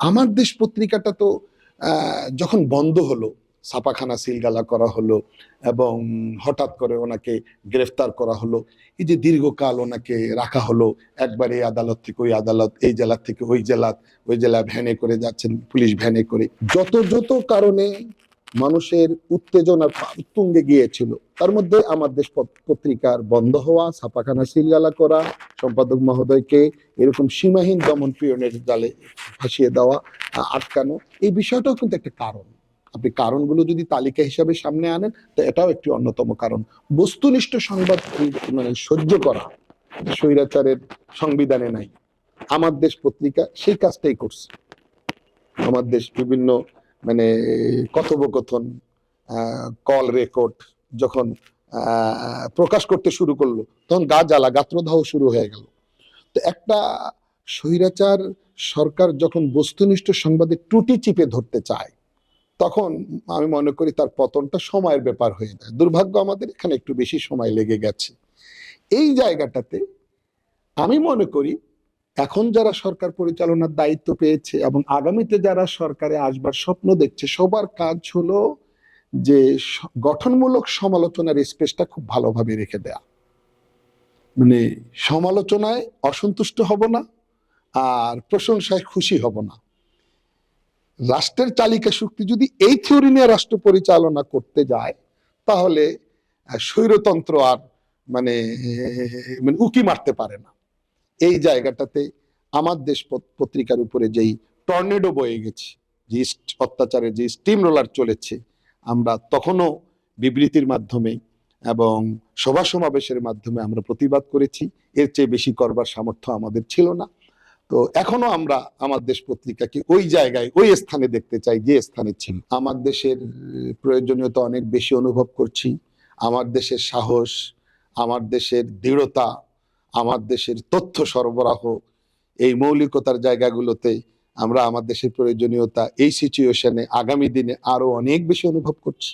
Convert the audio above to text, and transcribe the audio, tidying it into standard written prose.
আমার দেশ পত্রিকাটা তো যখন বন্ধ হলো, ছাপাখানা সিলগালা করা হলো এবং হঠাৎ করে ওনাকে গ্রেফতার করা হলো, এই যে দীর্ঘকাল ওনাকে রাখা হলো, একবার এই আদালত থেকে ওই আদালত, এই জেলা থেকে ওই জেলা, ওই জেলা ভ্যানে করে যাচ্ছেন, পুলিশ ভ্যানে করে, যত যত কারণে মানুষের উত্তেজনা উত্তুঙ্গে গিয়েছিল, তার মধ্যে আমার দেশ পত্রিকার বন্ধ হওয়া, ছাপাখানা সিলগালা করা, সম্পাদক মহোদয়কে এরকম সীমাহীন দমন পীড়নের জালে ফাঁসিয়ে দেওয়া, আটকানো, এই বিষয়টাও কিন্তু একটা কারণ। আপনি কারণগুলো যদি তালিকা হিসাবে সামনে আনেন, তো এটাও একটি অন্যতম কারণ। বস্তুনিষ্ঠ সংবাদ মানে সহ্য করা স্বৈরাচারের সংবিধানে নাই। আমার দেশ পত্রিকা সেই কাজটাই করছে। আমার দেশ বিভিন্ন মানে কথোপকথন, কল রেকর্ড যখন প্রকাশ করতে শুরু করলো, তখন গা জ্বালা, গাত্রদাহ শুরু হয়ে গেল। তো একটা স্বৈরাচার সরকার যখন বস্তুনিষ্ঠ সংবাদের ত্রুটি চিপে ধরতে চায়, তখন আমি মনে করি তার পতনটা সময়ের ব্যাপার হয়ে যায়। দুর্ভাগ্য আমাদের এখানে একটু বেশি সময় লেগে গেছে। এই জায়গাটাতে আমি মনে করি এখন যারা সরকার পরিচালনার দায়িত্ব পেয়েছে এবং আগামীতে যারা সরকারে আসবার স্বপ্ন দেখছে, সবার কাজ হলো যে গঠনমূলক সমালোচনার স্পেসটা খুব ভালোভাবে রেখে দেয়া। মানে সমালোচনায় অসন্তুষ্ট হব না, আর প্রশংসায় খুশি হব না। রাষ্ট্রের চালিকা শক্তি যদি এই থিওরি নিয়ে রাষ্ট্র পরিচালনা করতে যায়, তাহলে স্বৈরতন্ত্র আর মানে মানে উকি মারতে পারে না। এই জায়গাটাতে আমার দেশ পত্রিকার উপরে যেই টর্নেডো বয়ে গেছে, যে অত্যাচারের যে স্টিম রোলার চলেছে, আমরা তখনও বিবৃতির মাধ্যমে এবং সভা সমাবেশের মাধ্যমে আমরা প্রতিবাদ করেছি। এর চেয়ে বেশি করবার সামর্থ্য আমাদের ছিল না। তো এখনো আমরা আমার দেশ পত্রিকাকে ওই জায়গায়, ওই স্থানে দেখতে চাই যে স্থানে ছিল। আমার দেশের প্রয়োজনীয়তা অনেক বেশি অনুভব করছি। আমার দেশের সাহস, আমার দেশের দৃঢ়তা, আমার দেশের তথ্য সরবরাহ, এই মৌলিকতার জায়গাগুলোতে আমরা আমার দেশের প্রয়োজনীয়তা এই সিচুয়েশনে আগামী দিনে আরো অনেক বেশি অনুভব করছি।